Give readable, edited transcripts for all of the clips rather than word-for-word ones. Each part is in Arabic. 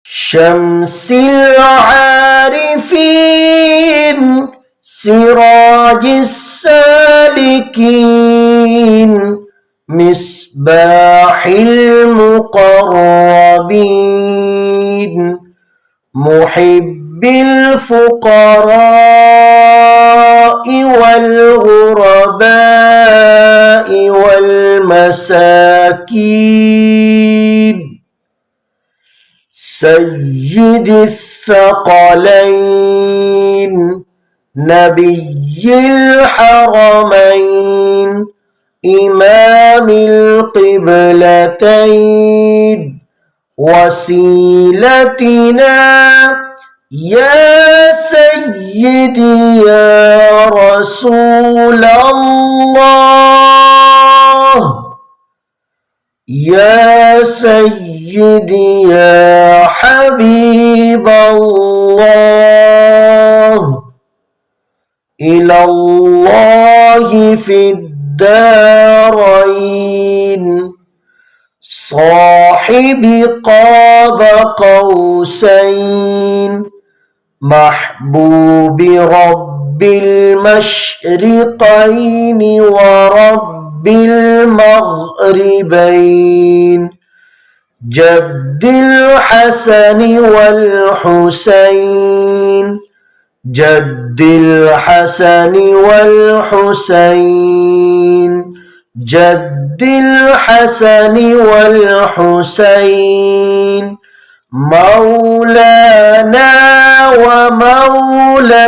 شمس العارفين سراج السالكين مصباح المقربين محب الفقراء والغرباء والمساكين سيد الثقلين نبي الحرمين إمام القبلتين وسيلتنا يا سيدي يا رسول الله يا سيدي يا حبيب الله إلى الله في الدارين صاحب قاب قوسين محبوب رب المشرقين ورب المغربين جد الحسن والحسين جد الحسن والحسين جد الحسن والحسين مولانا ومولى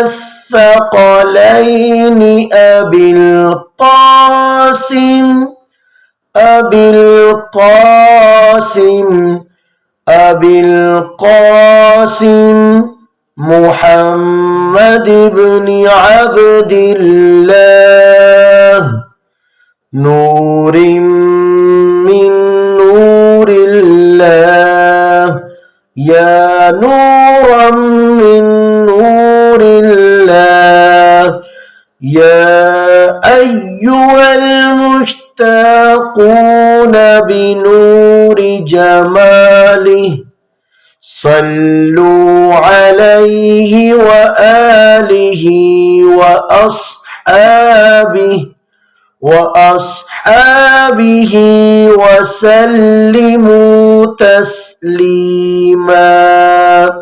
الثقلين أبي القاسم أبي القاسم أبي القاسم محمد بن عبد الله نور من نور الله يا نورا من نور الله يا أيها المشتاقون بنور جماله صلوا عليه وآله وأصحابه وسلموا تسليما.